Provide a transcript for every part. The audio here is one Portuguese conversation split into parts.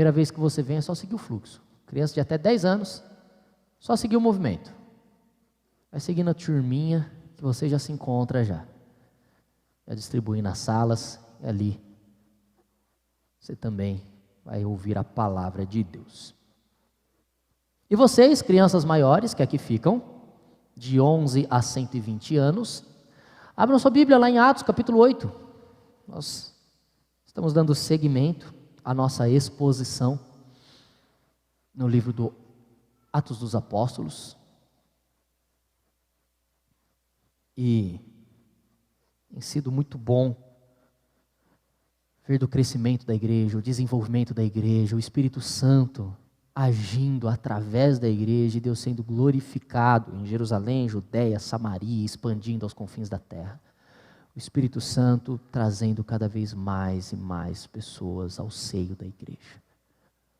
Primeira vez que você vem é só seguir o fluxo. Criança de até 10 anos, só seguir o movimento. Vai seguindo a turminha que você já se encontra já. Já distribui nas salas, e ali você também vai ouvir a palavra de Deus. E vocês, crianças maiores, que aqui ficam, de 11 a 120 anos, abram sua Bíblia lá em Atos, capítulo 8. Nós estamos dando seguimento à nossa exposição no livro do Atos dos Apóstolos. E tem sido muito bom ver do crescimento da igreja, o desenvolvimento da igreja, o Espírito Santo agindo através da igreja e Deus sendo glorificado em Jerusalém, Judeia, Samaria, expandindo aos confins da terra. O Espírito Santo trazendo cada vez mais e mais pessoas ao seio da igreja.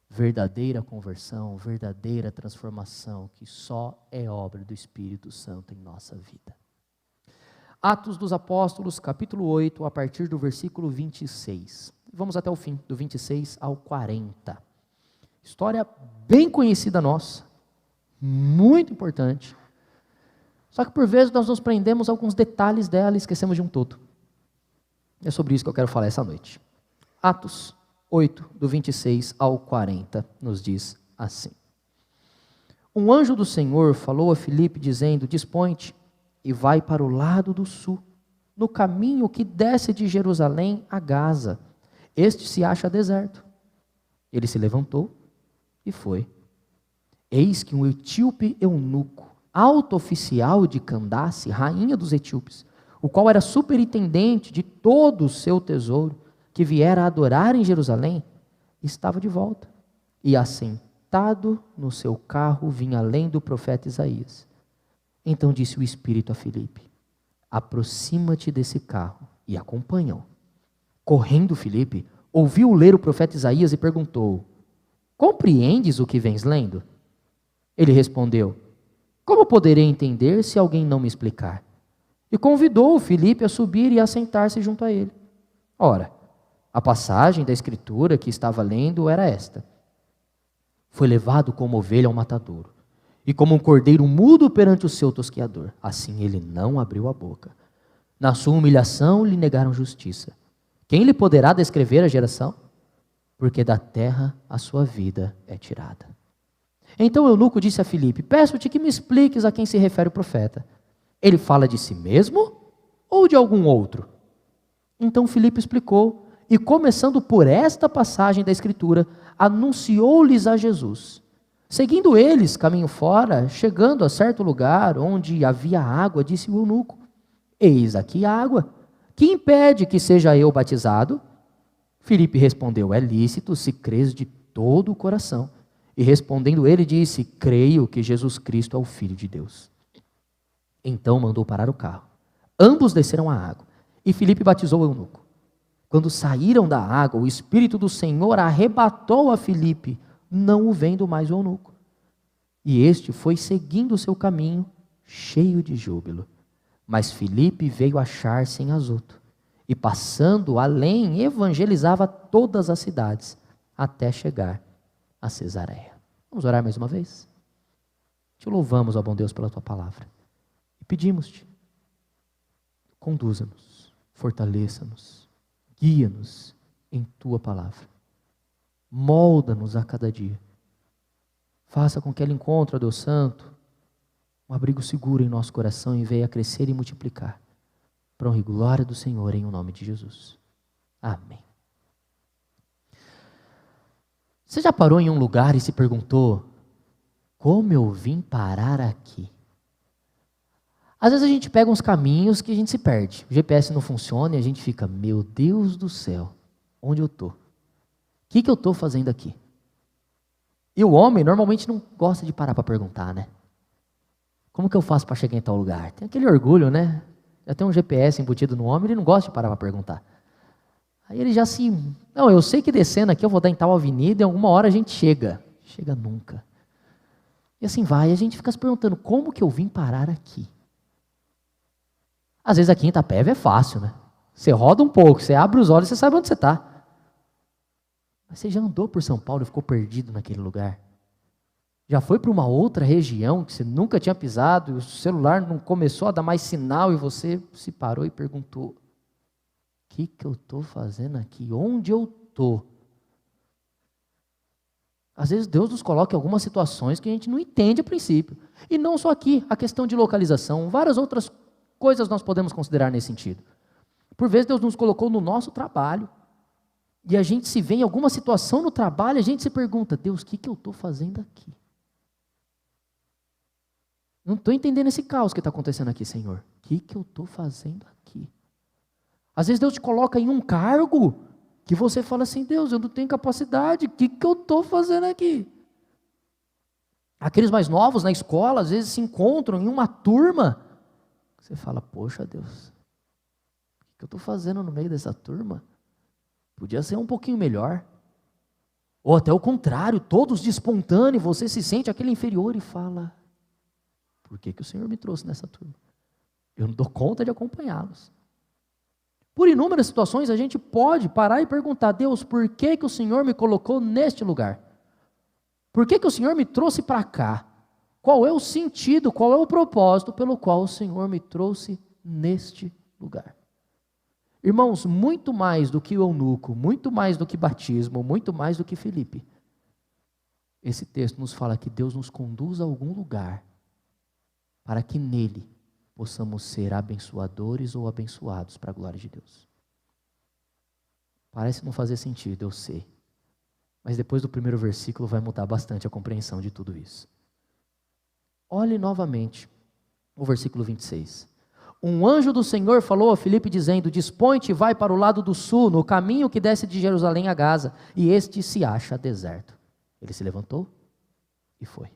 Verdadeira conversão, verdadeira transformação, que só é obra do Espírito Santo em nossa vida. Atos dos Apóstolos, capítulo 8, a partir do versículo 26. Vamos até o fim, do 26 ao 40. História bem conhecida nossa, muito importante. Só que por vezes nós nos prendemos a alguns detalhes dela e esquecemos de um todo. É sobre isso que eu quero falar essa noite. Atos 8, do 26 ao 40, nos diz assim. Um anjo do Senhor falou a Filipe dizendo: dispõe-te e vai para o lado do sul, no caminho que desce de Jerusalém a Gaza. Este se acha deserto. Ele se levantou e foi. Eis que um etíope eunuco, alto oficial de Candace, rainha dos etíopes, o qual era superintendente de todo o seu tesouro, que viera a adorar em Jerusalém, estava de volta. E assentado no seu carro vinha além do profeta Isaías. Então disse o Espírito a Filipe: aproxima-te desse carro e acompanha-o. Correndo Filipe, ouviu ler o profeta Isaías e perguntou: compreendes o que vens lendo? Ele respondeu: como poderei entender se alguém não me explicar? E convidou o Filipe a subir e a sentar-se junto a ele. Ora, a passagem da escritura que estava lendo era esta: foi levado como ovelha ao matadouro, e como um cordeiro mudo perante o seu tosqueador, assim ele não abriu a boca. Na sua humilhação lhe negaram justiça. Quem lhe poderá descrever a geração? Porque da terra a sua vida é tirada. Então o eunuco disse a Filipe: peço-te que me expliques a quem se refere o profeta. Ele fala de si mesmo ou de algum outro? Então Filipe explicou, e começando por esta passagem da escritura, anunciou-lhes a Jesus. Seguindo eles, caminho fora, chegando a certo lugar onde havia água, disse o eunuco: eis aqui a água, que impede que seja eu batizado? Filipe respondeu: é lícito se crês de todo o coração. E respondendo ele disse: creio que Jesus Cristo é o Filho de Deus. Então mandou parar o carro. Ambos desceram à água, e Filipe batizou o eunuco. Quando saíram da água, o Espírito do Senhor arrebatou a Filipe, não o vendo mais o eunuco. E este foi seguindo o seu caminho, cheio de júbilo. Mas Filipe veio achar-se em Azoto, e passando além, evangelizava todas as cidades, até chegar a Cesareia. Vamos orar mais uma vez? Te louvamos, ó bom Deus, pela tua palavra. E pedimos-te, conduza-nos, fortaleça-nos, guia-nos em tua palavra. Molda-nos a cada dia. Faça com que ela encontre, ó Deus Santo, um abrigo seguro em nosso coração e venha a crescer e multiplicar. Para a honra e glória do Senhor, em o nome de Jesus. Amém. Você já parou em um lugar e se perguntou: como eu vim parar aqui? Às vezes a gente pega uns caminhos que a gente se perde. O GPS não funciona e a gente fica: meu Deus do céu, onde eu estou? O que eu estou fazendo aqui? E o homem normalmente não gosta de parar para perguntar, né? Como que eu faço para chegar em tal lugar? Tem aquele orgulho, né? Já tem um GPS embutido no homem, ele não gosta de parar para perguntar. Aí ele já se... não, eu sei que descendo aqui eu vou dar em tal avenida e em alguma hora a gente chega. Chega nunca. E assim vai, a gente fica se perguntando: como que eu vim parar aqui? Às vezes aqui em Itapeva é fácil, né? Você roda um pouco, você abre os olhos, você sabe onde você está. Mas você já andou por São Paulo e ficou perdido naquele lugar? Já foi para uma outra região que você nunca tinha pisado, e o celular não começou a dar mais sinal e você se parou e perguntou: o que eu estou fazendo aqui? Onde eu estou? Às vezes Deus nos coloca em algumas situações que a gente não entende a princípio. E não só aqui, a questão de localização, várias outras coisas nós podemos considerar nesse sentido. Por vezes Deus nos colocou no nosso trabalho, e a gente se vê em alguma situação no trabalho, a gente se pergunta: Deus, o que eu estou fazendo aqui? Não estou entendendo esse caos que está acontecendo aqui, Senhor. O que eu estou fazendo aqui? Às vezes Deus te coloca em um cargo que você fala assim: Deus, eu não tenho capacidade, o que eu estou fazendo aqui? Aqueles mais novos na escola, às vezes se encontram em uma turma, você fala: poxa Deus, o que eu estou fazendo no meio dessa turma? Podia ser um pouquinho melhor. Ou até o contrário, todos despontando e você se sente aquele inferior e fala: por que o Senhor me trouxe nessa turma? Eu não dou conta de acompanhá-los. Por inúmeras situações a gente pode parar e perguntar: Deus, por que o Senhor me colocou neste lugar? Por que o Senhor me trouxe para cá? Qual é o sentido, qual é o propósito pelo qual o Senhor me trouxe neste lugar? Irmãos, muito mais do que o eunuco, muito mais do que batismo, muito mais do que Filipe, esse texto nos fala que Deus nos conduz a algum lugar para que nele possamos ser abençoadores ou abençoados para a glória de Deus. Parece não fazer sentido, eu sei. Mas depois do primeiro versículo vai mudar bastante a compreensão de tudo isso. Olhe novamente o versículo 26. Um anjo do Senhor falou a Filipe dizendo: dispõe-te e vai para o lado do sul, no caminho que desce de Jerusalém a Gaza, e este se acha deserto. Ele se levantou e foi.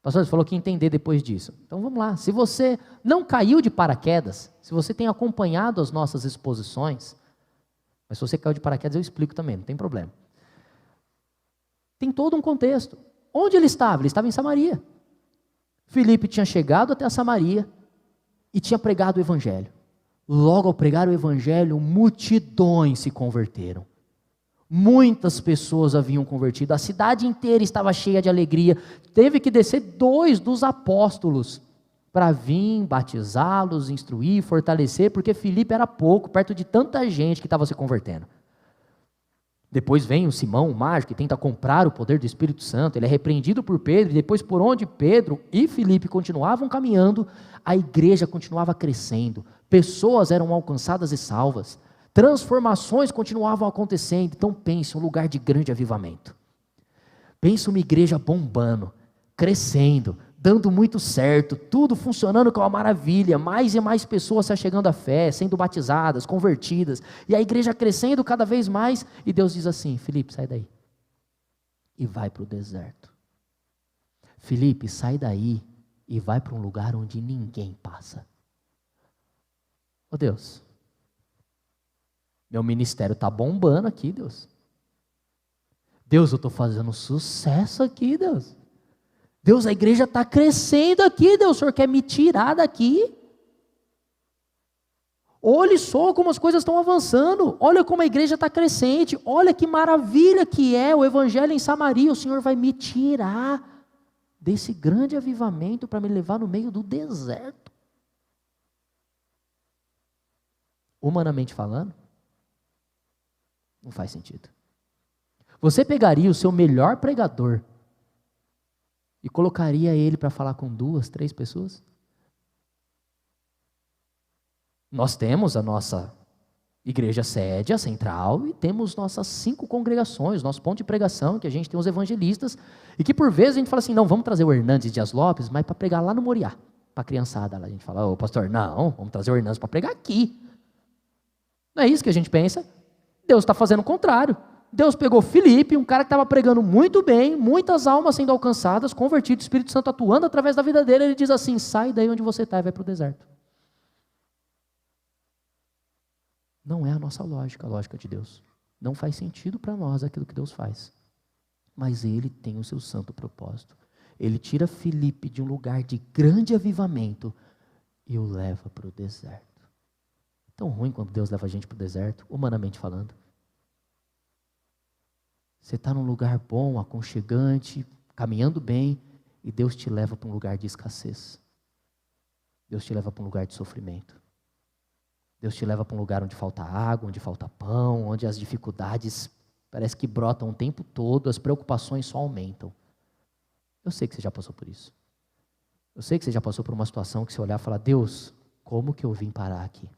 Pastor, você falou que ia entender depois disso. Então vamos lá. Se você não caiu de paraquedas, se você tem acompanhado as nossas exposições, mas se você caiu de paraquedas eu explico também, não tem problema. Tem todo um contexto. Onde ele estava? Ele estava em Samaria. Filipe tinha chegado até a Samaria e tinha pregado o evangelho. Logo ao pregar o evangelho, multidões se converteram. Muitas pessoas haviam convertido, a cidade inteira estava cheia de alegria. Teve que descer 2 dos apóstolos para vir batizá-los, instruir, fortalecer, porque Filipe era pouco, perto de tanta gente que estava se convertendo. Depois vem o Simão, o mágico, que tenta comprar o poder do Espírito Santo. Ele é repreendido por Pedro, e depois por onde Pedro e Filipe continuavam caminhando, a igreja continuava crescendo, pessoas eram alcançadas e salvas, transformações continuavam acontecendo. Então pense, um lugar de grande avivamento. Pense uma igreja bombando, crescendo, dando muito certo, tudo funcionando com uma maravilha, mais e mais pessoas se achegando à fé, sendo batizadas, convertidas, e a igreja crescendo cada vez mais, e Deus diz assim: Filipe, sai daí, e vai para o deserto. Filipe, sai daí, e vai para um lugar onde ninguém passa. Ô Deus, meu ministério está bombando aqui, Deus. Deus, eu estou fazendo sucesso aqui, Deus. Deus, a igreja está crescendo aqui, Deus, o Senhor quer me tirar daqui? Olhe só como as coisas estão avançando, olha como a igreja está crescente, olha que maravilha que é o evangelho em Samaria, o Senhor vai me tirar desse grande avivamento para me levar no meio do deserto. Humanamente falando, não faz sentido. Você pegaria o seu melhor pregador e colocaria ele para falar com 2, 3 pessoas? Nós temos a nossa igreja sede, a central, e temos nossas 5 congregações, nosso ponto de pregação, que a gente tem os evangelistas, e que por vezes a gente fala assim: não, vamos trazer o Hernandes Dias Lopes, mas para pregar lá no Moriá, para a criançada lá. A gente fala: ô pastor, não, vamos trazer o Hernandes para pregar aqui. Não é isso que a gente pensa? Deus está fazendo o contrário. Deus pegou Filipe, um cara que estava pregando muito bem, muitas almas sendo alcançadas, convertido, o Espírito Santo atuando através da vida dele. Ele diz assim: sai daí onde você está e vai para o deserto. Não é a nossa lógica, a lógica de Deus. Não faz sentido para nós aquilo que Deus faz. Mas Ele tem o seu santo propósito. Ele tira Filipe de um lugar de grande avivamento e o leva para o deserto. Tão ruim quando Deus leva a gente para o deserto, humanamente falando. Você está num lugar bom, aconchegante, caminhando bem, e Deus te leva para um lugar de escassez. Deus te leva para um lugar de sofrimento. Deus te leva para um lugar onde falta água, onde falta pão, onde as dificuldades parece que brotam o tempo todo, as preocupações só aumentam. Eu sei que você já passou por isso. Eu sei que você já passou por uma situação que você olhar e falar, Deus, como que eu vim parar aqui?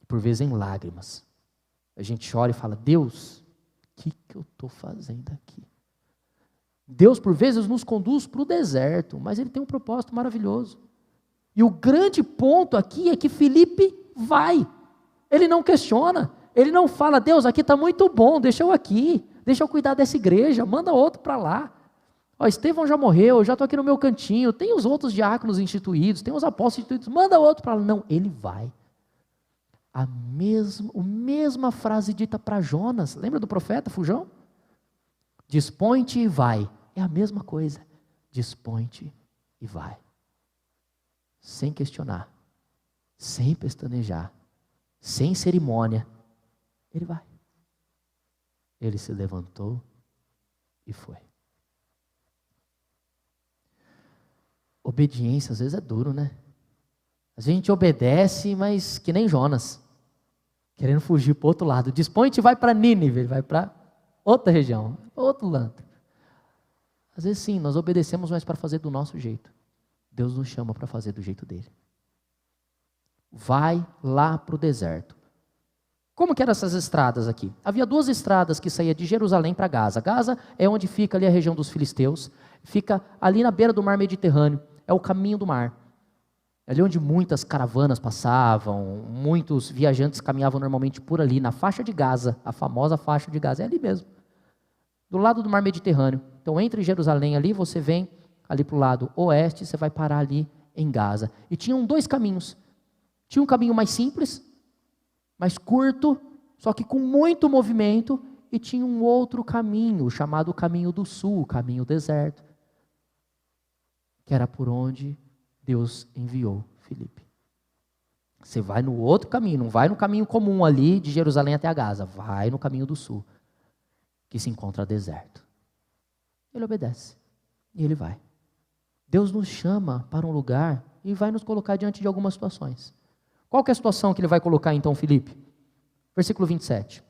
Por vezes em lágrimas. A gente chora e fala, Deus, o que eu estou fazendo aqui? Deus, por vezes, nos conduz para o deserto, mas Ele tem um propósito maravilhoso. E o grande ponto aqui é que Filipe vai. Ele não questiona. Ele não fala, Deus, aqui está muito bom, deixa eu aqui. Deixa eu cuidar dessa igreja, manda outro para lá. Ó, Estevão já morreu, eu já estou aqui no meu cantinho. Tem os outros diáconos instituídos, tem os apóstolos instituídos, manda outro para lá. Não, ele vai. A mesma frase dita para Jonas, lembra do profeta Fujão? Dispõe-te e vai. É a mesma coisa. Dispõe-te e vai. Sem questionar, sem pestanejar, sem cerimônia, ele vai. Ele se levantou e foi. Obediência às vezes é duro, né? A gente obedece, mas que nem Jonas, querendo fugir para o outro lado. Dispõe-te e vai para Nínive, ele vai para outra região, outro lado. Às vezes sim, nós obedecemos, mas para fazer do nosso jeito. Deus nos chama para fazer do jeito dele. Vai lá para o deserto. Como que eram essas estradas aqui? Havia 2 estradas que saíam de Jerusalém para Gaza. Gaza é onde fica ali a região dos filisteus. Fica ali na beira do mar Mediterrâneo. É o caminho do mar. É ali onde muitas caravanas passavam, muitos viajantes caminhavam normalmente por ali, na faixa de Gaza, a famosa faixa de Gaza. É ali mesmo. Do lado do mar Mediterrâneo. Então, entre Jerusalém ali, você vem ali para o lado oeste, você vai parar ali em Gaza. E tinham 2 caminhos. Tinha um caminho mais simples, mais curto, só que com muito movimento, e tinha um outro caminho, chamado Caminho do Sul, Caminho Deserto, que era por onde Deus enviou Filipe. Você vai no outro caminho, não vai no caminho comum ali de Jerusalém até a Gaza, vai no Caminho do Sul, que se encontra deserto. Ele obedece, e ele vai. Deus nos chama para um lugar e vai nos colocar diante de algumas situações. Qual que é a situação que ele vai colocar então, Filipe? Versículo 27.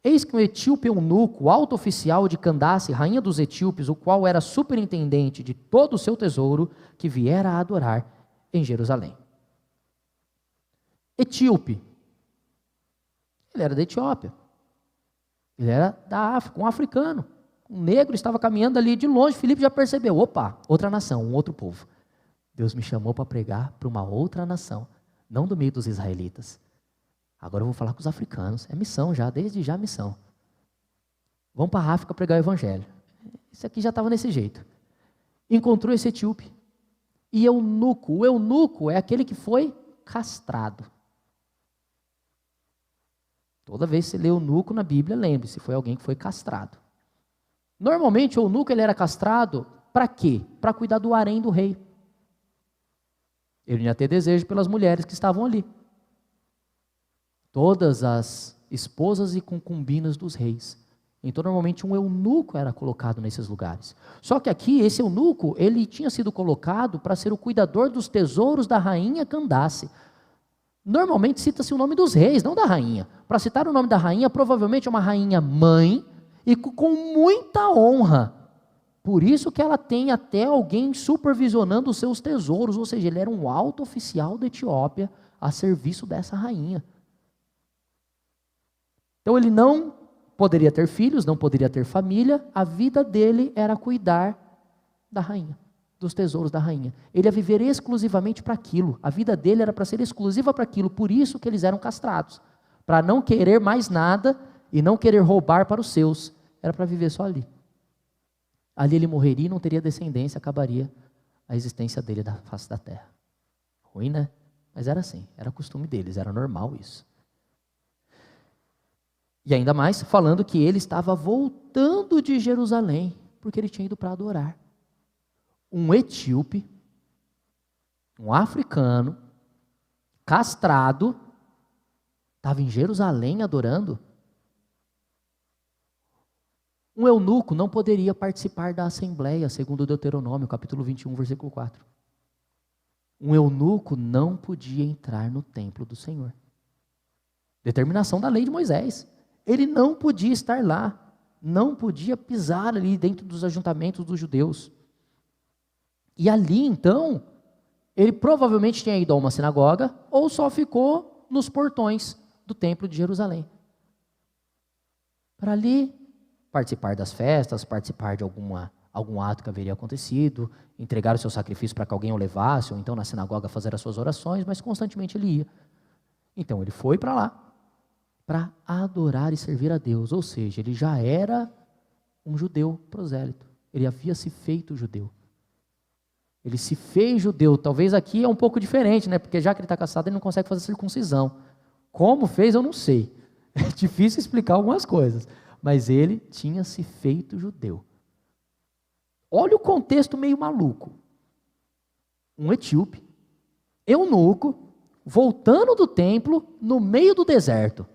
Eis que um etíope eunuco, alto oficial de Candace, rainha dos etíopes, o qual era superintendente de todo o seu tesouro, que viera a adorar em Jerusalém. Etíope. Ele era da Etiópia. Ele era da África, um africano. Um negro estava caminhando ali de longe, Filipe já percebeu, opa, outra nação, um outro povo. Deus me chamou para pregar para uma outra nação, não do meio dos israelitas. Agora eu vou falar com os africanos, é missão já, desde já missão. Vamos para a África pregar o evangelho. Isso aqui já estava nesse jeito. Encontrou esse etíope. E eunuco, o eunuco é aquele que foi castrado. Toda vez que você lê eunuco na Bíblia, lembre-se, foi alguém que foi castrado. Normalmente o eunuco ele era castrado para quê? Para cuidar do harém do rei. Ele ia ter desejo pelas mulheres que estavam ali. Todas as esposas e concubinas dos reis. Então normalmente um eunuco era colocado nesses lugares. Só que aqui esse eunuco, ele tinha sido colocado para ser o cuidador dos tesouros da rainha Candace. Normalmente cita-se o nome dos reis, não da rainha. Para citar o nome da rainha, provavelmente é uma rainha mãe, e com muita honra. Por isso que ela tem até alguém supervisionando os seus tesouros, ou seja, ele era um alto oficial da Etiópia a serviço dessa rainha. Então ele não poderia ter filhos, não poderia ter família, a vida dele era cuidar da rainha, dos tesouros da rainha. Ele ia viver exclusivamente para aquilo, a vida dele era para ser exclusiva para aquilo, por isso que eles eram castrados, para não querer mais nada e não querer roubar para os seus, era para viver só ali. Ali ele morreria e não teria descendência, acabaria a existência dele da face da terra. Ruim, né? Mas era assim, era costume deles, era normal isso. E ainda mais falando que ele estava voltando de Jerusalém, porque ele tinha ido para adorar. Um etíope, um africano, castrado, estava em Jerusalém adorando. Um eunuco não poderia participar da assembleia, segundo Deuteronômio, capítulo 21, versículo 4. Um eunuco não podia entrar no templo do Senhor. Determinação da lei de Moisés. Ele não podia estar lá, não podia pisar ali dentro dos ajuntamentos dos judeus. E ali, então, ele provavelmente tinha ido a uma sinagoga ou só ficou nos portões do templo de Jerusalém. Para ali participar das festas, participar de algum ato que haveria acontecido, entregar o seu sacrifício para que alguém o levasse, ou então na sinagoga fazer as suas orações, mas constantemente ele ia. Então ele foi para lá, para adorar e servir a Deus, ou seja, ele já era um judeu prosélito, ele havia se feito judeu. Ele se fez judeu, talvez aqui é um pouco diferente, né? Porque já que ele está caçado, ele não consegue fazer circuncisão. Como fez, eu não sei. É difícil explicar algumas coisas, mas ele tinha se feito judeu. Olha o contexto meio maluco. Um etíope, eunuco, voltando do templo, no meio do deserto.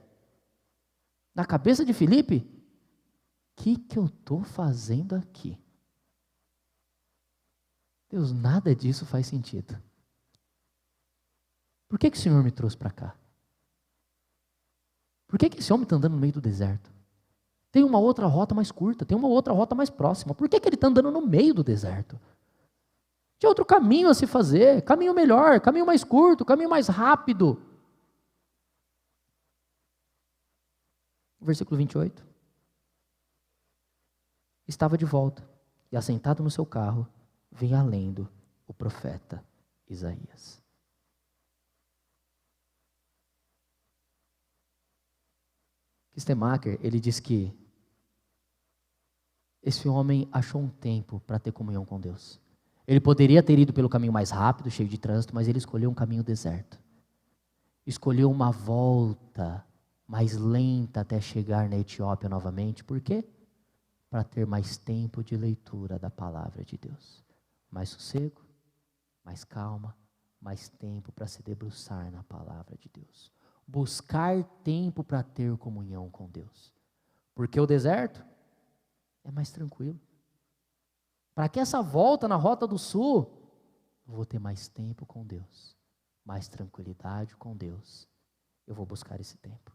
Na cabeça de Filipe, o que eu estou fazendo aqui? Deus, nada disso faz sentido. Por que o Senhor me trouxe para cá? Por que esse homem está andando no meio do deserto? Tem uma outra rota mais curta, tem uma outra rota mais próxima. Por que ele está andando no meio do deserto? Tinha outro caminho a se fazer, caminho melhor, caminho mais curto, caminho mais rápido. Versículo 28. Estava de volta, e assentado no seu carro, vinha lendo o profeta Isaías. Kistemacher, ele diz que esse homem achou um tempo para ter comunhão com Deus. Ele poderia ter ido pelo caminho mais rápido, cheio de trânsito, mas ele escolheu um caminho deserto. Escolheu uma volta mais lenta até chegar na Etiópia novamente. Por quê? Para ter mais tempo de leitura da palavra de Deus. Mais sossego, mais calma, mais tempo para se debruçar na palavra de Deus. Buscar tempo para ter comunhão com Deus. Porque o deserto é mais tranquilo. Para que essa volta na Rota do Sul, eu vou ter mais tempo com Deus, mais tranquilidade com Deus. Eu vou buscar esse tempo.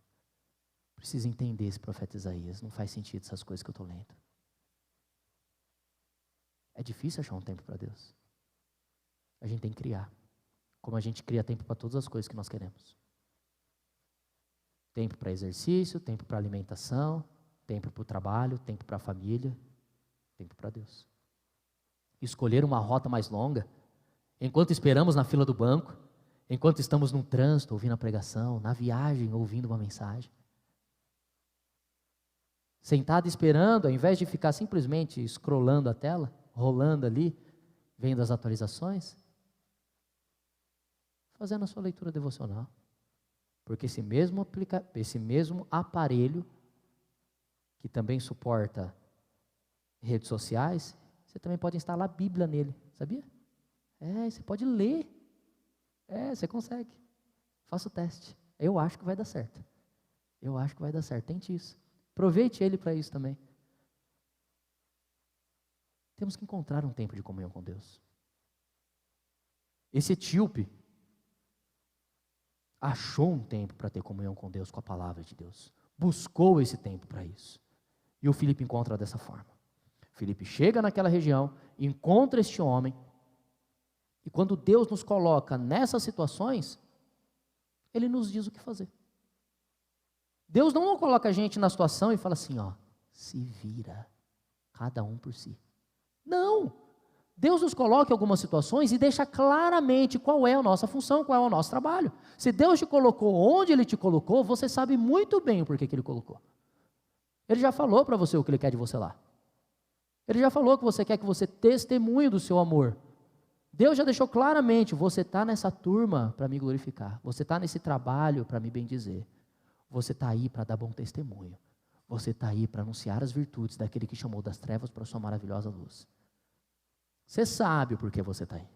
Preciso entender esse profeta Isaías. Não faz sentido essas coisas que eu estou lendo. É difícil achar um tempo para Deus. A gente tem que criar. Como a gente cria tempo para todas as coisas que nós queremos. Tempo para exercício, tempo para alimentação, tempo para o trabalho, tempo para a família, tempo para Deus. Escolher uma rota mais longa, enquanto esperamos na fila do banco, enquanto estamos no trânsito ouvindo a pregação, na viagem ouvindo uma mensagem. Sentado esperando, ao invés de ficar simplesmente scrollando a tela, rolando ali, vendo as atualizações, fazendo a sua leitura devocional. Porque esse mesmo aparelho, que também suporta redes sociais, você também pode instalar a Bíblia nele, sabia? Você pode ler. Você consegue. Faça o teste. Eu acho que vai dar certo. Tente isso. Aproveite ele para isso também. Temos que encontrar um tempo de comunhão com Deus. Esse etíope achou um tempo para ter comunhão com Deus, com a palavra de Deus. Buscou esse tempo para isso. E o Filipe encontra dessa forma. Filipe chega naquela região, encontra este homem, e quando Deus nos coloca nessas situações, Ele nos diz o que fazer. Deus não coloca a gente na situação e fala assim, se vira, cada um por si. Não! Deus nos coloca em algumas situações e deixa claramente qual é a nossa função, qual é o nosso trabalho. Se Deus te colocou onde Ele te colocou, você sabe muito bem o porquê que Ele colocou. Ele já falou para você o que Ele quer de você lá. Ele já falou que você quer que você testemunhe do seu amor. Deus já deixou claramente, você está nessa turma para me glorificar. Você está nesse trabalho para me bendizer. Você está aí para dar bom testemunho. Você está aí para anunciar as virtudes daquele que chamou das trevas para a sua maravilhosa luz. Você sabe o porquê você está aí.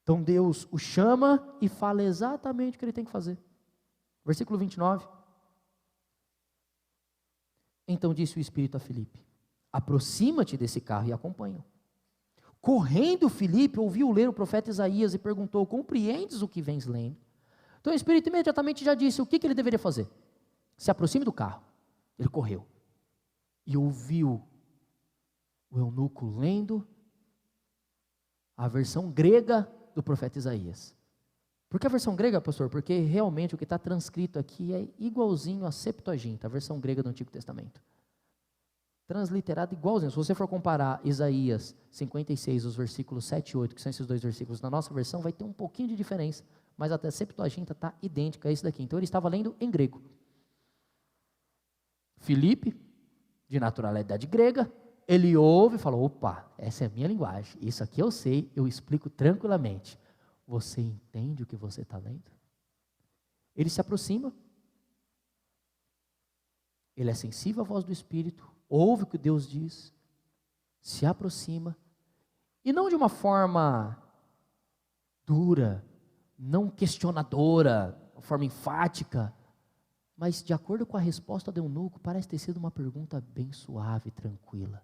Então Deus o chama e fala exatamente o que ele tem que fazer. Versículo 29. Então disse o Espírito a Filipe: aproxima-te desse carro e acompanha-o. Correndo, Filipe ouviu ler o profeta Isaías e perguntou: compreendes o que vens lendo? Então o Espírito imediatamente já disse o que ele deveria fazer. Se aproxime do carro. Ele correu e ouviu o eunuco lendo a versão grega do profeta Isaías. Por que a versão grega, pastor? Porque realmente o que está transcrito aqui é igualzinho à Septuaginta, a versão grega do Antigo Testamento. Transliterado igualzinho. Se você for comparar Isaías 56, os versículos 7 e 8, que são esses dois versículos, na nossa versão vai ter um pouquinho de diferença, mas até a Septuaginta está idêntica a esse daqui. Então ele estava lendo em grego. Filipe, de naturalidade grega, ele ouve e fala: opa, essa é a minha linguagem, isso aqui eu sei, eu explico tranquilamente. Você entende o que você está lendo? Ele se aproxima, ele é sensível à voz do Espírito, ouve o que Deus diz, se aproxima, e não de uma forma dura, não questionadora, uma forma enfática, mas de acordo com a resposta do eunuco, parece ter sido uma pergunta bem suave, tranquila.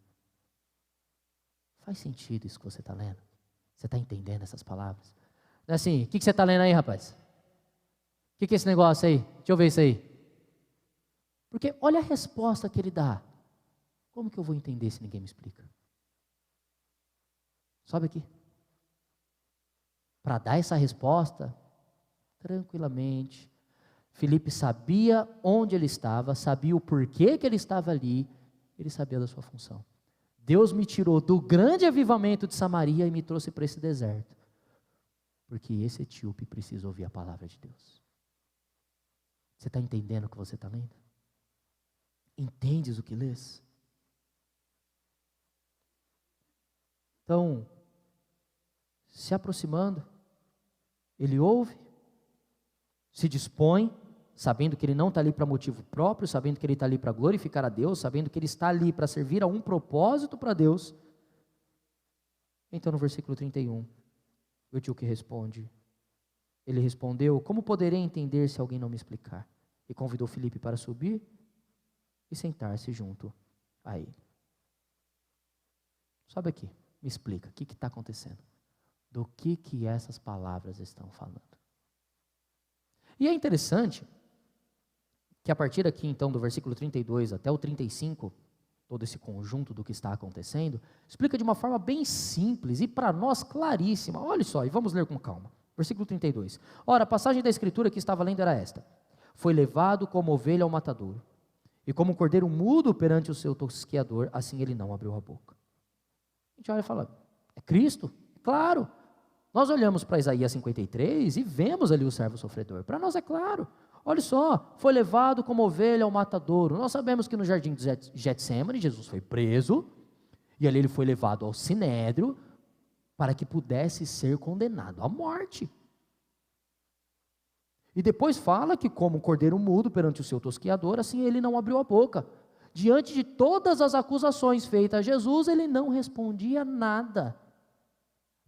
Faz sentido isso que você está lendo? Você está entendendo essas palavras? Não é assim, o que você está lendo aí, rapaz? O que é esse negócio aí? Deixa eu ver isso aí. Porque olha a resposta que ele dá. Como que eu vou entender se ninguém me explica? Sobe aqui. Para dar essa resposta, tranquilamente, Filipe sabia onde ele estava, sabia o porquê que ele estava ali, ele sabia da sua função. Deus me tirou do grande avivamento de Samaria e me trouxe para esse deserto, porque esse etíope precisa ouvir a palavra de Deus. Você está entendendo o que você está lendo? Entendes o que lês? Então, se aproximando, ele ouve, se dispõe, sabendo que ele não está ali para motivo próprio, sabendo que ele está ali para glorificar a Deus, sabendo que ele está ali para servir a um propósito para Deus. Então no versículo 31, o etíope responde, ele respondeu: como poderei entender se alguém não me explicar? E convidou Filipe para subir e sentar-se junto a ele. Sobe aqui, me explica, o que está acontecendo? Do que essas palavras estão falando? E é interessante que a partir aqui então do versículo 32 até o 35, todo esse conjunto do que está acontecendo, explica de uma forma bem simples e para nós claríssima. Olha só, e vamos ler com calma. Versículo 32. Ora, a passagem da escritura que estava lendo era esta: foi levado como ovelha ao matadouro, e como um cordeiro mudo perante o seu tosqueador, assim ele não abriu a boca. A gente olha e fala: é Cristo? Claro. Nós olhamos para Isaías 53 e vemos ali o servo sofredor. Para nós é claro. Olha só, foi levado como ovelha ao matadouro. Nós sabemos que no jardim de Getsemane, Jesus foi preso, e ali ele foi levado ao sinédrio, para que pudesse ser condenado à morte. E depois fala que como um cordeiro mudo perante o seu tosqueador, assim ele não abriu a boca. Diante de todas as acusações feitas a Jesus, ele não respondia nada.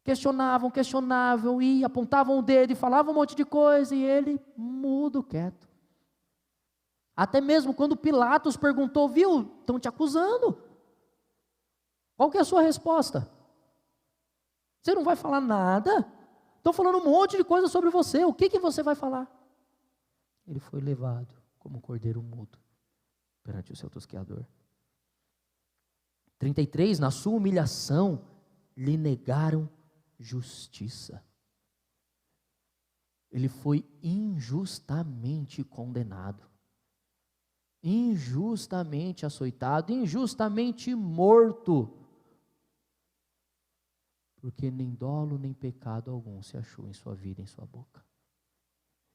Questionavam e apontavam o dedo e falavam um monte de coisa, e ele mudo, quieto. Até mesmo quando Pilatos perguntou: viu, estão te acusando, qual que é a sua resposta? Você não vai falar nada? Estão falando um monte de coisa sobre você, o que você vai falar? Ele foi levado como um cordeiro mudo perante o seu tosqueador. 33, na sua humilhação, lhe negaram justiça. Ele foi injustamente condenado, injustamente açoitado, injustamente morto, porque nem dolo nem pecado algum se achou em sua vida, em sua boca.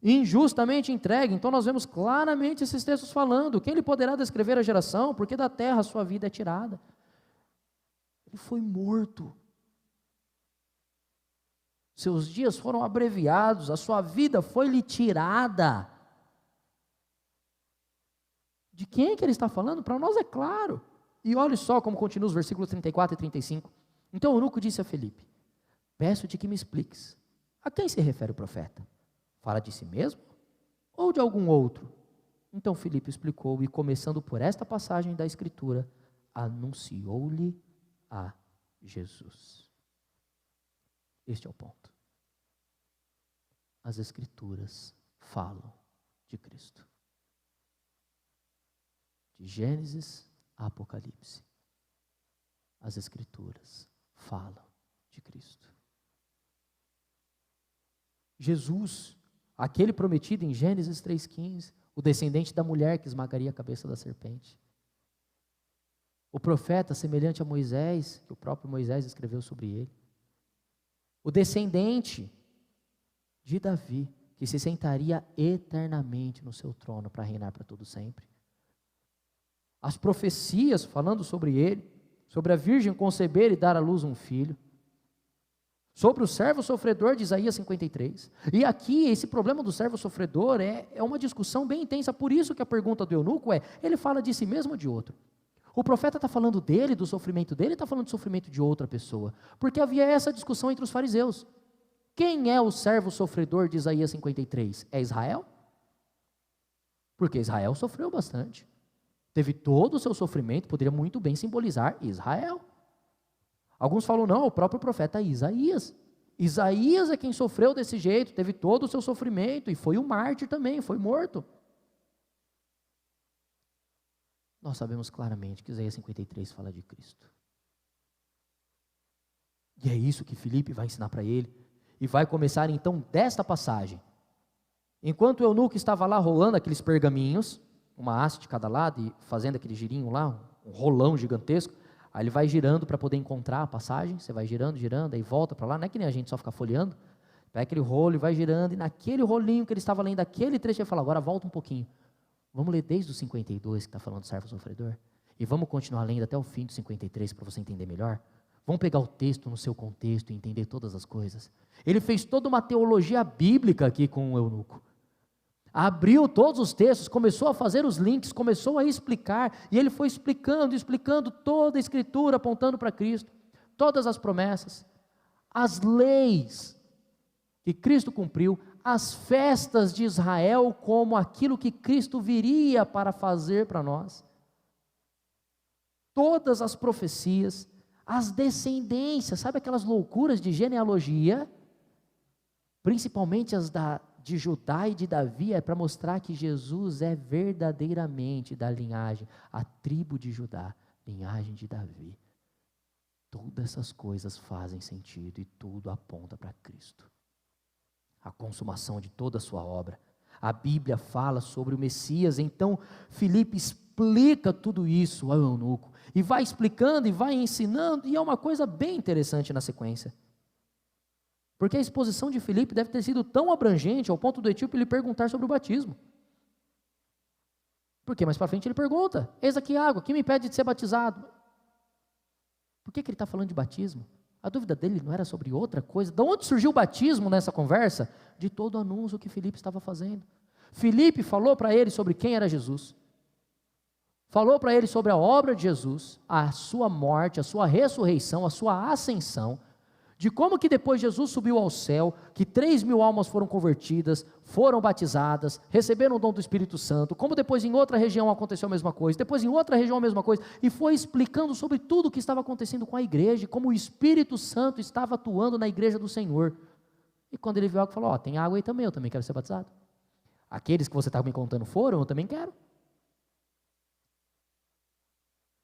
Injustamente entregue. Então nós vemos claramente esses textos falando: quem lhe poderá descrever a geração? Porque da terra a sua vida é tirada. Ele foi morto. Seus dias foram abreviados, a sua vida foi-lhe tirada. De quem que ele está falando? Para nós é claro. E olha só como continua os versículos 34 e 35. Então o eunuco disse a Filipe: peço-te que me expliques, a quem se refere o profeta? Fala de si mesmo ou de algum outro? Então Filipe explicou, e começando por esta passagem da Escritura, anunciou-lhe a Jesus. Este é o ponto. As Escrituras falam de Cristo. De Gênesis a Apocalipse, as Escrituras falam de Cristo. Jesus, aquele prometido em Gênesis 3,15, o descendente da mulher que esmagaria a cabeça da serpente. O profeta semelhante a Moisés, que o próprio Moisés escreveu sobre ele. O descendente de Davi, que se sentaria eternamente no seu trono para reinar para todo sempre. As profecias falando sobre ele, sobre a virgem conceber e dar à luz um filho, sobre o servo sofredor de Isaías 53. E aqui, esse problema do servo sofredor é uma discussão bem intensa, por isso que a pergunta do eunuco ele fala de si mesmo ou de outro? O profeta está falando dele, do sofrimento dele, está falando do sofrimento de outra pessoa? Porque havia essa discussão entre os fariseus. Quem é o servo sofredor de Isaías 53? É Israel? Porque Israel sofreu bastante. Teve todo o seu sofrimento, poderia muito bem simbolizar Israel. Alguns falam, não, o próprio profeta Isaías. Isaías é quem sofreu desse jeito, teve todo o seu sofrimento, e foi um mártir também, foi morto. Nós sabemos claramente que Isaías 53 fala de Cristo. E é isso que Filipe vai ensinar para ele, e vai começar então desta passagem. Enquanto o eunuco estava lá rolando aqueles pergaminhos, uma haste de cada lado, e fazendo aquele girinho lá, um rolão gigantesco, aí ele vai girando para poder encontrar a passagem, você vai girando, girando, aí volta para lá, não é que nem a gente só ficar folheando, pega aquele rolo e vai girando, e naquele rolinho que ele estava lendo, aquele trecho, ele fala, agora volta um pouquinho, vamos ler desde o 52, que está falando do servo sofredor, e vamos continuar lendo até o fim do 53, para você entender melhor. Vamos pegar o texto no seu contexto e entender todas as coisas. Ele fez toda uma teologia bíblica aqui com o eunuco. Abriu todos os textos, começou a fazer os links, começou a explicar, e ele foi explicando toda a Escritura, apontando para Cristo, todas as promessas, as leis que Cristo cumpriu, as festas de Israel como aquilo que Cristo viria para fazer para nós, todas as profecias, as descendências, sabe aquelas loucuras de genealogia, principalmente as de Judá e de Davi, é para mostrar que Jesus é verdadeiramente da linhagem, a tribo de Judá, linhagem de Davi. Todas essas coisas fazem sentido e tudo aponta para Cristo. A consumação de toda a sua obra. A Bíblia fala sobre o Messias, então Filipe explica tudo isso ao eunuco, e vai explicando e vai ensinando, e é uma coisa bem interessante na sequência. Porque a exposição de Filipe deve ter sido tão abrangente ao ponto do etíope lhe perguntar sobre o batismo. Porque mais para frente ele pergunta, eis aqui água, quem me impede de ser batizado? Por que ele está falando de batismo? A dúvida dele não era sobre outra coisa. De onde surgiu o batismo nessa conversa? De todo o anúncio que Filipe estava fazendo. Filipe falou para ele sobre quem era Jesus. Falou para ele sobre a obra de Jesus, a sua morte, a sua ressurreição, a sua ascensão, de como que depois Jesus subiu ao céu, que 3.000 almas foram convertidas, foram batizadas, receberam o dom do Espírito Santo, como depois em outra região aconteceu a mesma coisa, depois em outra região a mesma coisa, e foi explicando sobre tudo o que estava acontecendo com a igreja, como o Espírito Santo estava atuando na igreja do Senhor. E quando ele viu algo, falou, tem água aí também, eu também quero ser batizado. Aqueles que você está me contando foram, eu também quero.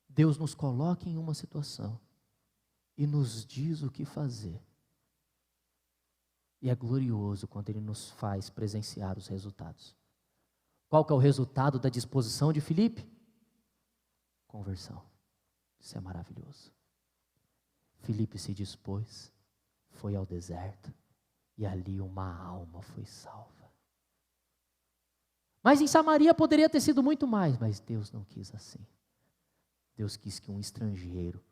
Deus nos coloca em uma situação e nos diz o que fazer. E é glorioso quando Ele nos faz presenciar os resultados. Qual que é o resultado da disposição de Filipe? Conversão. Isso é maravilhoso. Filipe se dispôs, foi ao deserto, e ali uma alma foi salva. Mas em Samaria poderia ter sido muito mais, mas Deus não quis assim. Deus quis que um estrangeiro,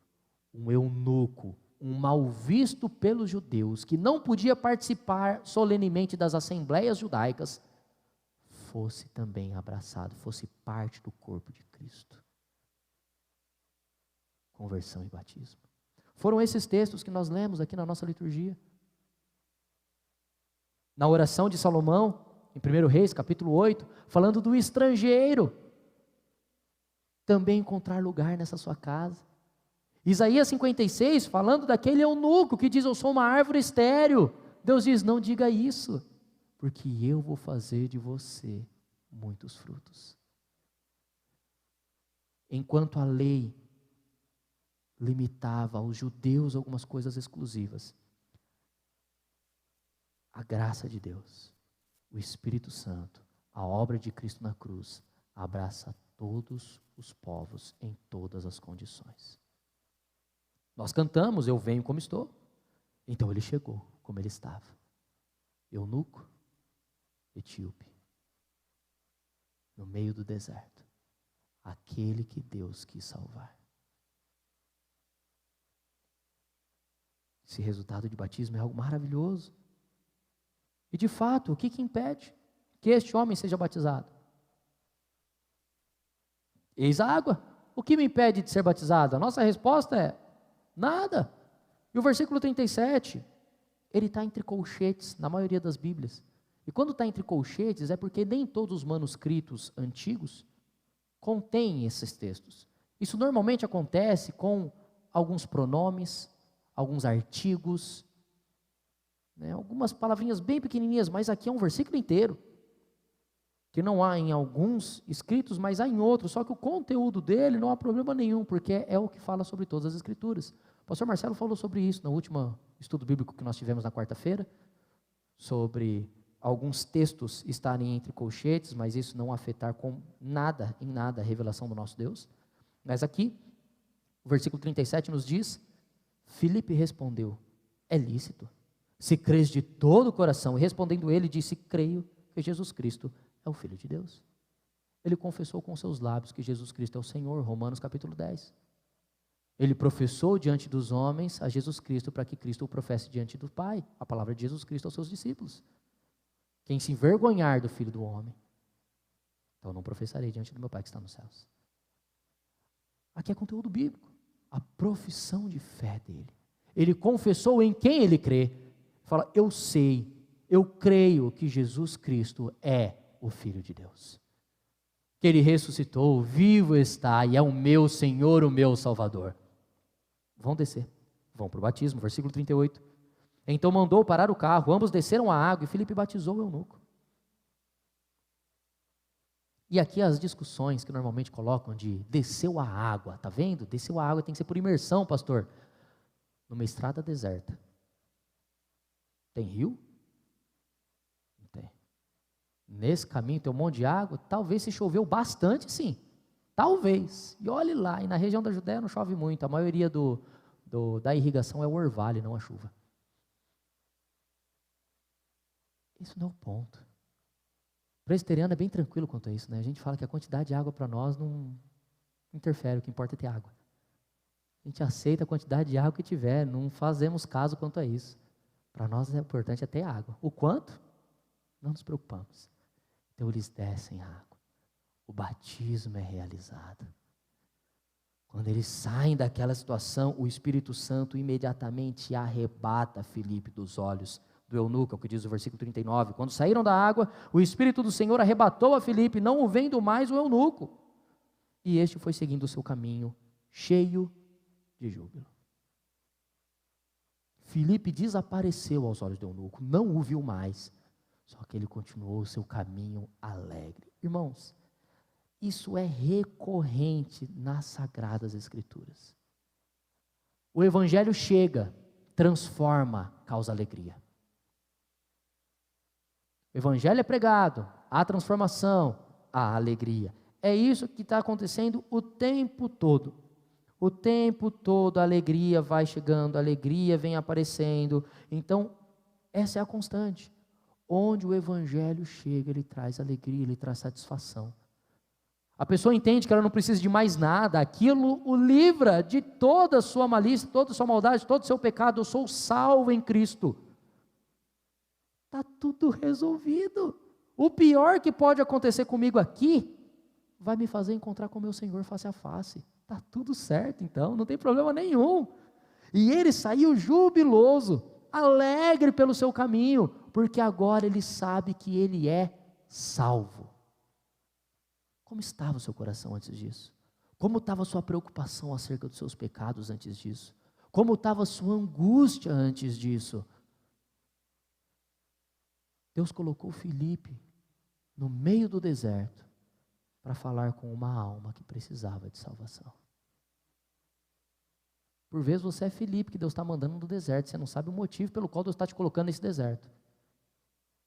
um eunuco, um mal visto pelos judeus, que não podia participar solenemente das assembleias judaicas, fosse também abraçado, fosse parte do corpo de Cristo. Conversão e batismo. Foram esses textos que nós lemos aqui na nossa liturgia. Na oração de Salomão, em 1 Reis, capítulo 8, falando do estrangeiro também encontrar lugar nessa sua casa. Isaías 56, falando daquele eunuco que diz: eu sou uma árvore estéril. Deus diz: não diga isso, porque eu vou fazer de você muitos frutos. Enquanto a lei limitava aos judeus algumas coisas exclusivas, a graça de Deus, o Espírito Santo, a obra de Cristo na cruz, abraça todos os povos em todas as condições. Nós cantamos: eu venho como estou. Então ele chegou como ele estava, eunuco, etíope, no meio do deserto, aquele que Deus quis salvar. Esse resultado de batismo é algo maravilhoso. E de fato, o que impede que este homem seja batizado? Eis a água. O que me impede de ser batizado? A nossa resposta é: nada. E o versículo 37, ele está entre colchetes na maioria das Bíblias. E quando está entre colchetes é porque nem todos os manuscritos antigos contêm esses textos. Isso normalmente acontece com alguns pronomes, alguns artigos, algumas palavrinhas bem pequenininhas, mas aqui é um versículo inteiro, que não há em alguns escritos, mas há em outros, só que o conteúdo dele não há problema nenhum, porque é o que fala sobre todas as escrituras. O pastor Marcelo falou sobre isso no último estudo bíblico que nós tivemos na quarta-feira, sobre alguns textos estarem entre colchetes, mas isso não afetar em nada a revelação do nosso Deus. Mas aqui, o versículo 37 nos diz: Filipe respondeu: é lícito, se crês de todo o coração. E respondendo ele, disse: creio que Jesus Cristo é o Filho de Deus. Ele confessou com seus lábios que Jesus Cristo é o Senhor, Romanos capítulo 10. Ele professou diante dos homens a Jesus Cristo para que Cristo o professe diante do Pai, a palavra de Jesus Cristo aos seus discípulos. Quem se envergonhar do Filho do Homem, então não professarei diante do meu Pai que está nos céus. Aqui é conteúdo bíblico, a profissão de fé dele. Ele confessou em quem ele crê. Fala: eu sei, eu creio que Jesus Cristo é o Filho de Deus, que ele ressuscitou, vivo está e é o meu Senhor, o meu Salvador. Vão descer, vão para o batismo, versículo 38. Então mandou parar o carro, ambos desceram a água e Filipe batizou o eunuco. E aqui as discussões que normalmente colocam de desceu a água, tá vendo? Desceu a água, tem que ser por imersão, pastor. Numa estrada deserta, tem rio? Não tem. Nesse caminho tem um monte de água? Talvez se choveu bastante, sim. Talvez. E olhe lá, e na região da Judéia não chove muito, a maioria da irrigação é o orvalho, não a chuva. Isso não é o ponto. O presbiteriano é bem tranquilo quanto a isso, né? A gente fala que a quantidade de água para nós não interfere, o que importa é ter água. A gente aceita a quantidade de água que tiver, não fazemos caso quanto a isso. Para nós é importante é ter água. O quanto? Não nos preocupamos. Então eles descem a água. O batismo é realizado. Quando eles saem daquela situação, o Espírito Santo imediatamente arrebata Filipe dos olhos do eunuco, é o que diz o versículo 39. Quando saíram da água, o Espírito do Senhor arrebatou a Filipe, não o vendo mais o eunuco. E este foi seguindo o seu caminho, cheio de júbilo. Filipe desapareceu aos olhos do eunuco, não o viu mais, só que ele continuou o seu caminho alegre. Irmãos, isso é recorrente nas Sagradas Escrituras. O Evangelho chega, transforma, causa alegria. O Evangelho é pregado, há transformação, há alegria. É isso que está acontecendo o tempo todo. O tempo todo a alegria vai chegando, a alegria vem aparecendo. Então, essa é a constante. Onde o Evangelho chega, ele traz alegria, ele traz satisfação. A pessoa entende que ela não precisa de mais nada, aquilo o livra de toda a sua malícia, toda a sua maldade, todo o seu pecado. Eu sou salvo em Cristo. Está tudo resolvido. O pior que pode acontecer comigo aqui, vai me fazer encontrar com o meu Senhor face a face. Está tudo certo então, não tem problema nenhum. E ele saiu jubiloso, alegre pelo seu caminho, porque agora ele sabe que ele é salvo. Como estava o seu coração antes disso? Como estava a sua preocupação acerca dos seus pecados antes disso? Como estava a sua angústia antes disso? Deus colocou Filipe no meio do deserto para falar com uma alma que precisava de salvação. Por vezes você é Filipe que Deus está mandando no deserto, você não sabe o motivo pelo qual Deus está te colocando nesse deserto.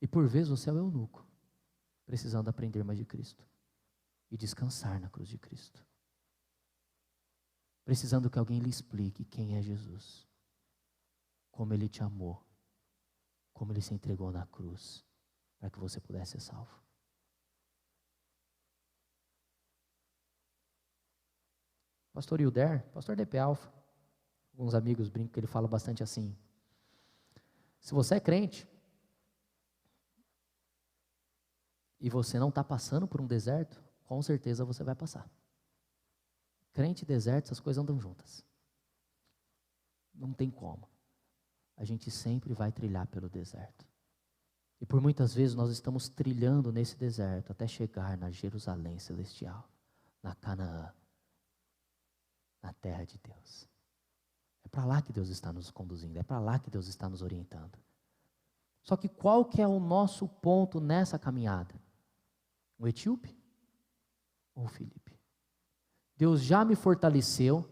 E por vezes você é o eunuco, precisando aprender mais de Cristo e descansar na cruz de Cristo. Precisando que alguém lhe explique quem é Jesus, como Ele te amou, como Ele se entregou na cruz, para que você pudesse ser salvo. Pastor Hilder, pastor DP Alfa, alguns amigos brincam que ele fala bastante assim: se você é crente, e você não está passando por um deserto, com certeza você vai passar. Crente e deserto, essas coisas andam juntas. Não tem como. A gente sempre vai trilhar pelo deserto. E por muitas vezes nós estamos trilhando nesse deserto até chegar na Jerusalém celestial, na Canaã, na terra de Deus. É para lá que Deus está nos conduzindo, é para lá que Deus está nos orientando. Só que qual que é o nosso ponto nessa caminhada? O etíope ou o Filipe? Deus já me fortaleceu,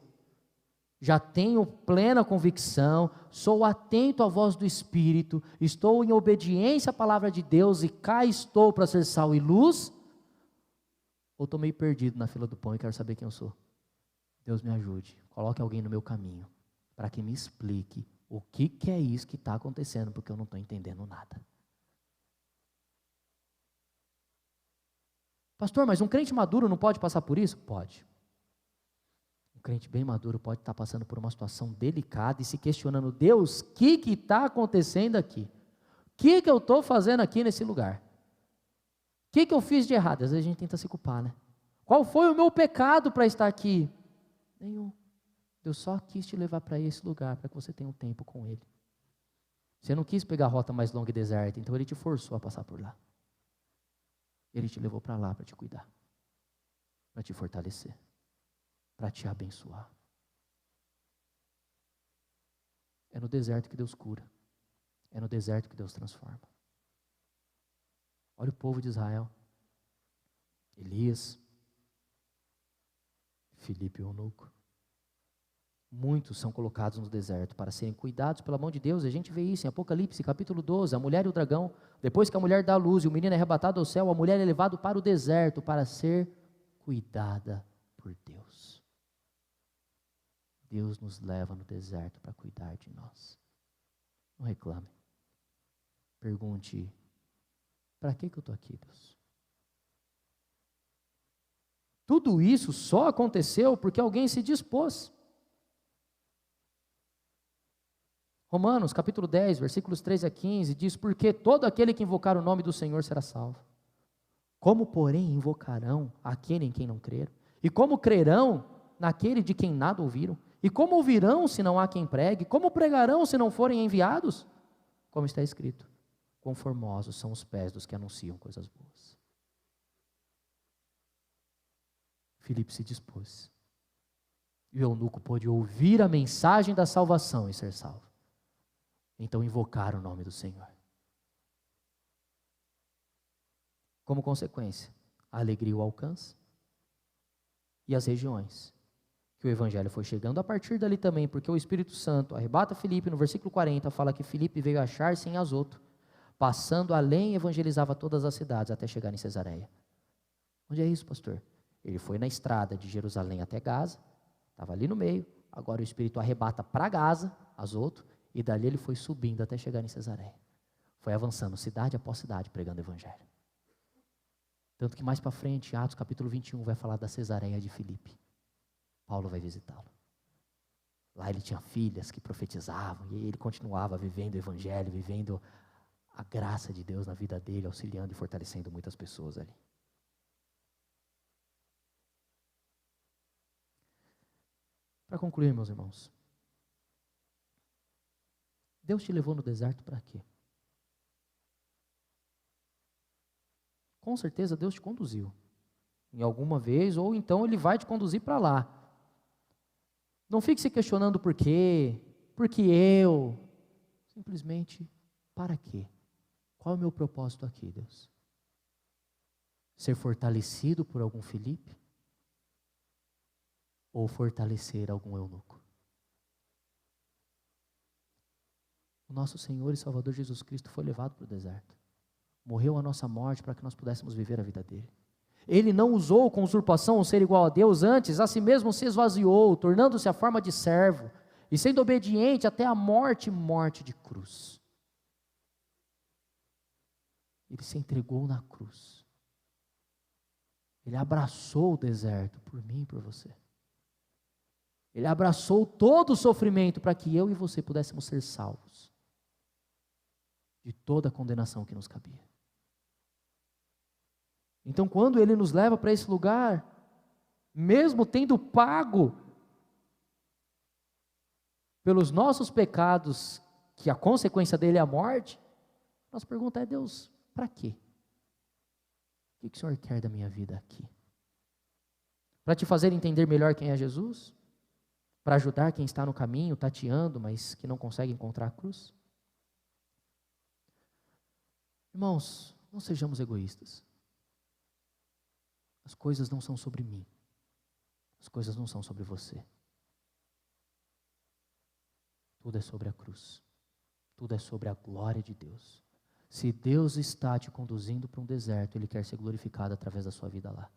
já tenho plena convicção, sou atento à voz do Espírito, estou em obediência à palavra de Deus e cá estou para ser sal e luz, ou estou meio perdido na fila do pão e quero saber quem eu sou? Deus me ajude, coloque alguém no meu caminho, para que me explique o que é isso que está acontecendo, porque eu não estou entendendo nada. Pastor, mas um crente maduro não pode passar por isso? Pode. Um crente bem maduro pode estar passando por uma situação delicada e se questionando: Deus, o que está acontecendo aqui? O que eu estou fazendo aqui nesse lugar? O que eu fiz de errado? Às vezes a gente tenta se culpar, né? Qual foi o meu pecado para estar aqui? Nenhum. Deus só quis te levar para esse lugar, para que você tenha um tempo com Ele. Você não quis pegar a rota mais longa e deserta, então Ele te forçou a passar por lá. Ele te levou para lá para te cuidar, para te fortalecer, para te abençoar. É no deserto que Deus cura. É no deserto que Deus transforma. Olha o povo de Israel. Elias, Filipe e o eunuco. Muitos são colocados no deserto para serem cuidados pela mão de Deus. A gente vê isso em Apocalipse, capítulo 12, a mulher e o dragão. Depois que a mulher dá a luz e o menino é arrebatado ao céu, a mulher é levada para o deserto para ser cuidada por Deus. Deus nos leva no deserto para cuidar de nós. Não reclame. Pergunte: para que eu estou aqui, Deus? Tudo isso só aconteceu porque alguém se dispôs. Romanos, capítulo 10, versículos 13 a 15, diz: porque todo aquele que invocar o nome do Senhor será salvo. Como, porém, invocarão aquele em quem não creram? E como crerão naquele de quem nada ouviram? E como ouvirão se não há quem pregue? Como pregarão se não forem enviados? Como está escrito: quão formosos são os pés dos que anunciam coisas boas. Filipe se dispôs. E o eunuco pôde ouvir a mensagem da salvação e ser salvo. Então invocaram o nome do Senhor. Como consequência, a alegria o alcança e as regiões que o evangelho foi chegando a partir dali também, porque o Espírito Santo arrebata Filipe. No versículo 40 fala que Filipe veio achar-se em Azoto, passando além evangelizava todas as cidades até chegar em Cesareia. Onde é isso, pastor? Ele foi na estrada de Jerusalém até Gaza, estava ali no meio, agora o Espírito arrebata para Gaza, Azoto, e dali ele foi subindo até chegar em Cesareia. Foi avançando cidade após cidade pregando o evangelho. Tanto que mais para frente, Atos capítulo 21 vai falar da Cesareia de Filipe. Paulo vai visitá-lo. Lá ele tinha filhas que profetizavam e ele continuava vivendo o evangelho, vivendo a graça de Deus na vida dele, auxiliando e fortalecendo muitas pessoas ali. Para concluir, meus irmãos, Deus te levou no deserto para quê? com certeza Deus te conduziu. Em alguma vez, ou então Ele vai te conduzir para lá. Não fique se questionando por quê, porque eu. Simplesmente, para quê? Qual é o meu propósito aqui, Deus? Ser fortalecido por algum Filipe? Ou fortalecer algum eunuco? O nosso Senhor e Salvador Jesus Cristo foi levado para o deserto. Morreu a nossa morte para que nós pudéssemos viver a vida dele. Ele não usou com usurpação o ser igual a Deus, antes a si mesmo se esvaziou, tornando-se a forma de servo, e sendo obediente até a morte de cruz. Ele se entregou na cruz. Ele abraçou o deserto por mim e por você. Ele abraçou todo o sofrimento para que eu e você pudéssemos ser salvos de toda a condenação que nos cabia. Então, quando Ele nos leva para esse lugar, mesmo tendo pago pelos nossos pecados, que a consequência dele é a morte, nossa pergunta é: Deus, para quê? O que o Senhor quer da minha vida aqui? Para te fazer entender melhor quem é Jesus? Para ajudar quem está no caminho, tateando, mas que não consegue encontrar a cruz? Irmãos, não sejamos egoístas. As coisas não são sobre mim. As coisas não são sobre você. Tudo é sobre a cruz. Tudo é sobre a glória de Deus. Se Deus está te conduzindo para um deserto, Ele quer ser glorificado através da sua vida lá.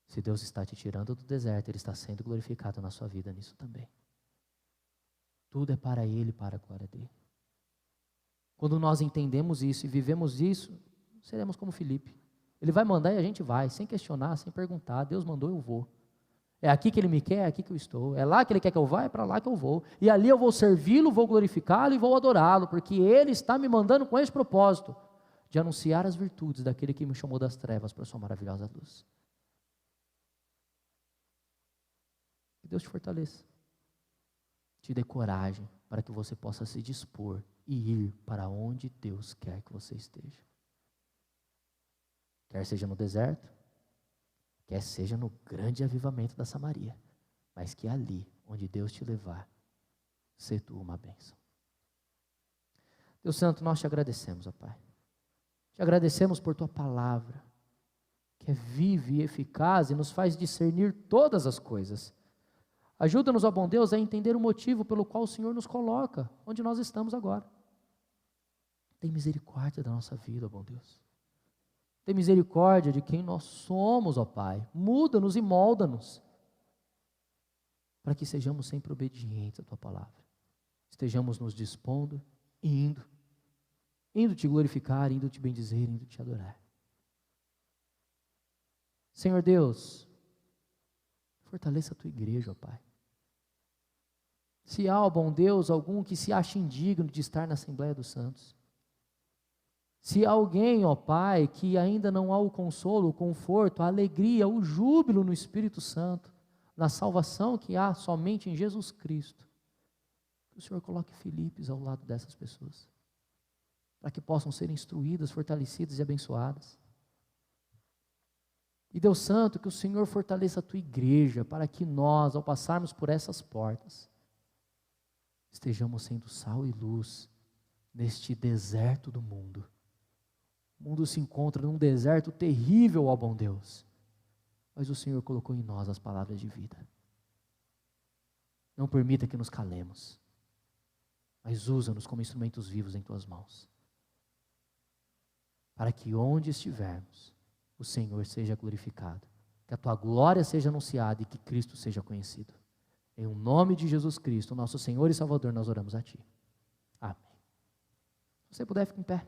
Se Deus está te tirando do deserto, Ele está sendo glorificado na sua vida nisso também. Tudo é para Ele, para a glória dEle. Quando nós entendemos isso e vivemos isso, seremos como Filipe. Ele vai mandar e a gente vai, sem questionar, sem perguntar. Deus mandou, eu vou. É aqui que Ele me quer, é aqui que eu estou. É lá que Ele quer que eu vá, é para lá que eu vou. E ali eu vou servi-lo, vou glorificá-lo e vou adorá-lo, porque Ele está me mandando com esse propósito, de anunciar as virtudes daquele que me chamou das trevas para a sua maravilhosa luz. Que Deus te fortaleça. Te dê coragem para que você possa se dispor e ir para onde Deus quer que você esteja. Quer seja no deserto, quer seja no grande avivamento da Samaria, mas que ali, onde Deus te levar, seja tu uma bênção. Deus Santo, nós te agradecemos, ó Pai. Te agradecemos por tua palavra, que é viva e eficaz e nos faz discernir todas as coisas. Ajuda-nos, ó bom Deus, a entender o motivo pelo qual o Senhor nos coloca onde nós estamos agora. Tem misericórdia da nossa vida, ó bom Deus. Tem misericórdia de quem nós somos, ó Pai. Muda-nos e molda-nos, para que sejamos sempre obedientes à tua palavra. Estejamos nos dispondo e indo te glorificar, indo te bendizer, indo te adorar. Senhor Deus, fortaleça a tua igreja, ó Pai. Se há, ó bom Deus, algum que se acha indigno de estar na Assembleia dos Santos, se há alguém, ó Pai, que ainda não há o consolo, o conforto, a alegria, o júbilo no Espírito Santo, na salvação que há somente em Jesus Cristo, que o Senhor coloque Filipes ao lado dessas pessoas, para que possam ser instruídas, fortalecidas e abençoadas. E Deus Santo, que o Senhor fortaleça a tua igreja, para que nós, ao passarmos por essas portas, estejamos sendo sal e luz neste deserto do mundo. O mundo se encontra num deserto terrível, ó bom Deus, mas o Senhor colocou em nós as palavras de vida. Não permita que nos calemos, mas usa-nos como instrumentos vivos em tuas mãos, para que onde estivermos, o Senhor seja glorificado, que a tua glória seja anunciada e que Cristo seja conhecido. Em o nome de Jesus Cristo, nosso Senhor e Salvador, nós oramos a ti. Amém. Se você puder, fique em pé.